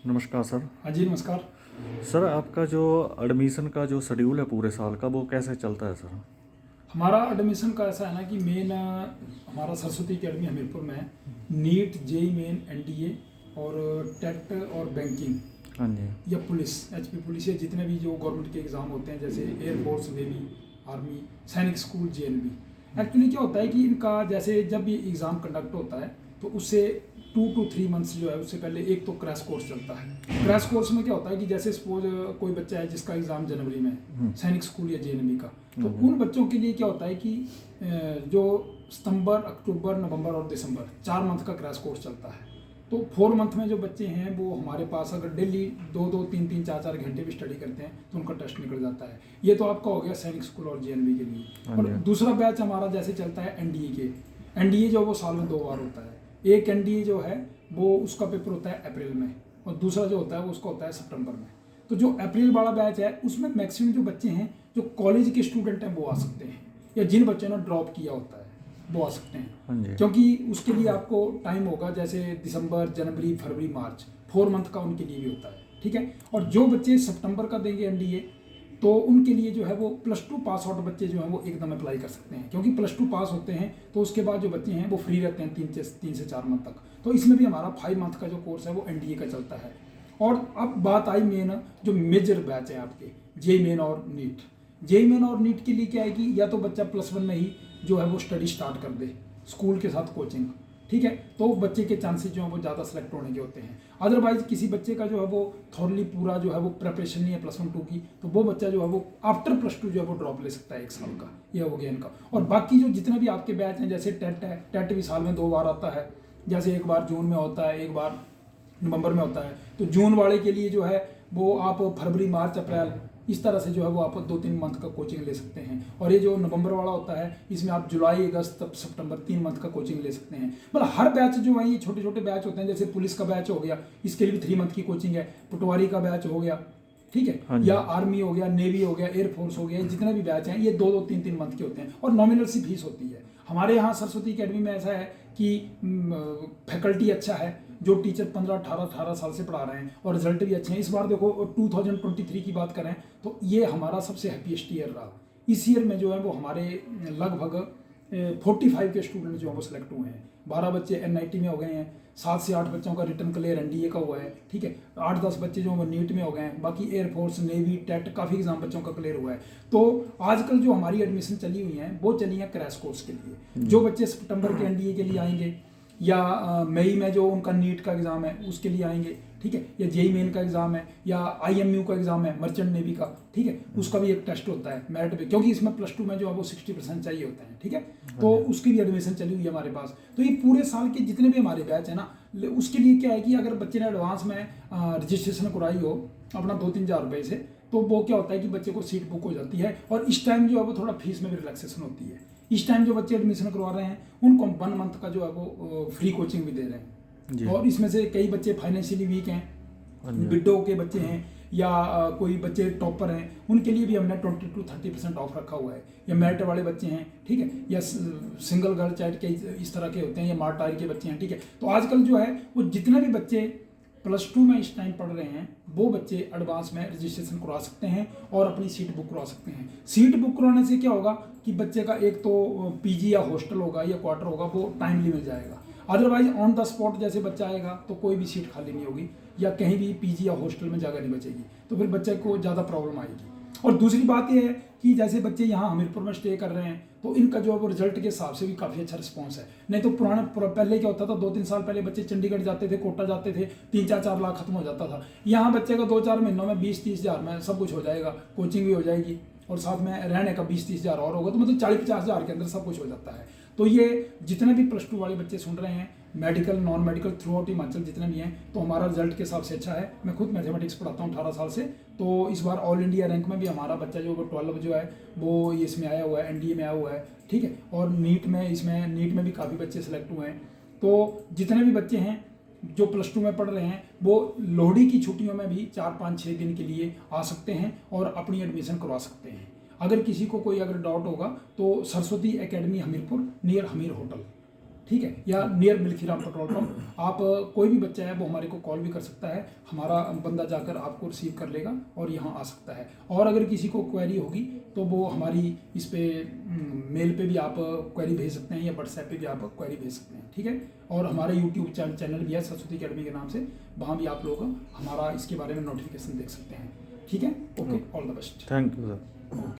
नमस्कार सर। हाँ जी, नमस्कार। सर आपका जो एडमिशन का जो शेड्यूल है पूरे साल का वो कैसे चलता है सर? हमारा एडमिशन का ऐसा है ना कि मेन हमारा सरस्वती अकेडमी हमीरपुर में है। नीट, जेई मेन, एनडीए और टेट और बैंकिंग हाँ जी। या पुलिस, एचपी पुलिस या जितने भी जो गवर्नमेंट के एग्ज़ाम होते हैं जैसे एयरफोर्स, नेवी, आर्मी, सैनिक स्कूल, जेएनबी। एक्चुअली क्या होता है कि इनका जैसे जब ये एग्ज़ाम कंडक्ट होता है तो उससे 2 to 3 मंथ्स जो है उससे पहले एक तो क्रैश कोर्स चलता है। क्रैश कोर्स में क्या होता है कि जैसे सपोज कोई बच्चा है जिसका एग्ज़ाम जनवरी में है, सैनिक स्कूल या जेएनबी का, तो उन बच्चों के लिए क्या होता है कि जो सितंबर, अक्टूबर, नवंबर और दिसंबर 4 मंथ का क्रैश कोर्स चलता है। तो 4 मंथ में जो बच्चे हैं वो हमारे पास अगर डेली 2-2, 3-3, 4-4 घंटे भी स्टडी करते हैं तो उनका टेस्ट निकल जाता है। ये तो आपका हो गया सैनिक स्कूल और जेएनबी के लिए। और दूसरा बैच हमारा जैसे चलता है एनडीए के। एनडीए जो वो साल में 2 बार होता है। एक एनडीए जो है वो उसका पेपर होता है अप्रैल में और दूसरा जो होता है वो उसका होता है सितंबर में। तो जो अप्रैल वाला बैच है उसमें मैक्सिमम जो बच्चे हैं जो कॉलेज के स्टूडेंट हैं वो आ सकते हैं, या जिन बच्चों ने ड्रॉप किया होता है वो आ सकते हैं। क्योंकि उसके लिए आपको टाइम होगा जैसे दिसंबर, जनवरी, फरवरी, मार्च, 4 मंथ का उनके लिए भी होता है, ठीक है। और जो बच्चे सितंबर का देंगे एनडीए तो उनके लिए जो है वो +2 पास आउट बच्चे जो हैं वो एकदम अप्लाई कर सकते हैं, क्योंकि +2 पास होते हैं तो उसके बाद जो बच्चे हैं वो फ्री रहते हैं 3 से 4 मंथ तक। तो इसमें भी हमारा 5 मंथ का जो कोर्स है वो एनडीए का चलता है। और अब बात आई मेन जो मेजर बैच है आपके जेई मेन और नीट। जेई मेन और नीट के लिए क्या है कि या तो बच्चा +1 में ही जो है वो स्टडी स्टार्ट कर दे स्कूल के साथ कोचिंग, ठीक है, तो बच्चे के चांसेस जो है वो ज़्यादा सेलेक्ट होने के होते हैं। अदरवाइज किसी बच्चे का जो है वो थॉरली पूरा जो है वो प्रिपरेशन नहीं है +1 2 की, तो वो बच्चा जो है वो आफ्टर +2 जो है वो ड्रॉप ले सकता है 1 साल का, ये हो गया इनका। और बाकी जो जितने भी आपके बैच हैं जैसे टेट है, टेट भी साल में 2 बार आता है, जैसे एक बार जून में होता है, एक बार नवंबर में होता है। तो जून वाले के लिए जो है वो आप फरवरी, मार्च, अप्रैल इस तरह से जो है वो आप 2-3 मंथ का कोचिंग ले सकते हैं। और ये जो नवंबर वाला होता है इसमें आप जुलाई, अगस्त, सितंबर 3 मंथ का कोचिंग ले सकते हैं। मतलब हर बैच जो है ये छोटे छोटे बैच होते हैं। जैसे पुलिस का बैच हो गया, इसके लिए भी 3 मंथ की कोचिंग है। पटवारी का बैच हो गया, ठीक है, या आर्मी हो गया, नेवी हो गया, एयरफोर्स हो गया, जितने भी बैच हैं ये 2-2, 3-3 मंथ के होते हैं और नॉमिनल सी फीस होती है। हमारे यहाँ सरस्वती अकेडमी में ऐसा है कि फैकल्टी अच्छा है, जो टीचर 15-18 साल से पढ़ा रहे हैं और रिजल्ट भी अच्छे हैं। इस बार देखो 2023 की बात करें तो ये हमारा सबसे हैप्पीएस्ट ईयर रहा। इस ईयर में जो है वो हमारे लगभग 45 के स्टूडेंट जो है वो सिलेक्ट हुए हैं। 12 बच्चे एनआईटी में हो गए हैं, 7 से 8 बच्चों का रिटर्न क्लियर एनडीए का हुआ है, ठीक है, 8-10 बच्चे जो वो नीट में हो गए हैं, बाकी एयरफोर्स, नेवी, टेट काफ़ी एग्जाम बच्चों का क्लियर हुआ है। तो आजकल जो हमारी एडमिशन चली हुई हैं वो चली हैं क्रैश कोर्स के लिए। जो बच्चे सितंबर के एनडीए के लिए आएंगे या मई में जो उनका नीट का एग्ज़ाम है उसके लिए आएंगे, ठीक है, या जेई मेन का एग्ज़ाम है या आईएमयू का एग्ज़ाम है, मर्चेंट नेवी का, ठीक है, उसका भी एक टेस्ट होता है मेरिट पे, क्योंकि इसमें +2 में जो है वो 60% चाहिए होता है, ठीक है। तो उसकी भी एडमिशन चली हुई है हमारे पास। तो ये पूरे साल के जितने भी हमारे बैच है ना, उसके लिए क्या है कि अगर बच्चे ने एडवांस में रजिस्ट्रेशन कराई हो अपना 2-3 हज़ार रुपये से, तो वो क्या होता है कि बच्चे को सीट बुक हो जाती है और इस टाइम जो है वो थोड़ा फीस में भी रिलैक्सेशन होती है। इस टाइम जो बच्चे एडमिशन करवा रहे हैं उनको 1 मंथ का जो है वो फ्री कोचिंग भी दे रहे हैं। और इसमें से कई बच्चे फाइनेंशियली वीक हैं, विडो के बच्चे हैं या कोई बच्चे टॉपर हैं, उनके लिए भी हमने 20-30% ऑफ रखा हुआ है। या मेरिट वाले बच्चे हैं, ठीक है, या सिंगल गर्ल चाइल्ड के इस तरह के होते हैं, या मार्टायर के बच्चे हैं, ठीक है। तो आजकल जो है वो जितने भी बच्चे +2 में इस टाइम पढ़ रहे हैं वो बच्चे एडवांस में रजिस्ट्रेशन करवा सकते हैं और अपनी सीट बुक करवा सकते हैं। सीट बुक करवाने से क्या होगा कि बच्चे का एक तो पीजी या हॉस्टल होगा या क्वार्टर होगा वो टाइमली मिल जाएगा। अदरवाइज ऑन द स्पॉट जैसे बच्चा आएगा तो कोई भी सीट खाली नहीं होगी या कहीं भी पीजी या हॉस्टल में जगह नहीं बचेगी, तो फिर बच्चे को ज़्यादा प्रॉब्लम आएगी। और दूसरी बात यह है कि जैसे बच्चे यहाँ हमीरपुर में स्टे कर रहे हैं तो इनका जो है वो रिजल्ट के हिसाब से भी काफ़ी अच्छा रिस्पॉन्स है। नहीं तो पहले क्या होता था, 2-3 साल पहले बच्चे चंडीगढ़ जाते थे, कोटा जाते थे, 3-4 लाख खत्म हो जाता था। यहाँ बच्चे का 2-4 महीनों में 20-30 हज़ार में सब कुछ हो जाएगा, कोचिंग भी हो जाएगी और साथ में रहने का 20-30 हज़ार और होगा, तो मतलब 40-50 हज़ार के अंदर सब कुछ हो जाता है। तो ये जितने भी +2 वाले बच्चे सुन रहे हैं, medical, non medical, through out Himachal जितने भी हैं, तो हमारा रिजल्ट के हिसाब से अच्छा है। मैं खुद मैथमेटिक्स पढ़ाता हूँ 18 साल से, तो इस बार ऑल इंडिया रैंक में भी हमारा बच्चा जो 12 जो है वो इसमें आया हुआ है, एनडीए में आया हुआ है, ठीक है। और नीट में भी काफ़ी बच्चे सेलेक्ट हुए हैं। तो जितने भी बच्चे हैं जो +2 में पढ़ रहे हैं वो लोहड़ी की छुट्टियों में भी 4-5-6 दिन के लिए आ सकते हैं और अपनी एडमिशन करवा सकते हैं। अगर किसी को कोई अगर डाउट होगा तो Saraswati academy Hamirpur near Hamir hotel, ठीक है, या नियर मिल्खीराम पेट्रोल पंप। आप कोई भी बच्चा है वो हमारे को कॉल भी कर सकता है, हमारा बंदा जाकर आपको रिसीव कर लेगा और यहाँ आ सकता है। और अगर किसी को क्वेरी होगी तो वो हमारी इस पे मेल पे भी आप क्वेरी भेज सकते हैं या व्हाट्सएप पे भी आप क्वेरी भेज सकते हैं, ठीक है। और हमारा यूट्यूब चैनल भी है सरस्वती अकेडमी के नाम से, वहाँ भी आप लोग हमारा इसके बारे में नोटिफिकेशन देख सकते हैं, ठीक है। Okay, all the best. Thank you sir.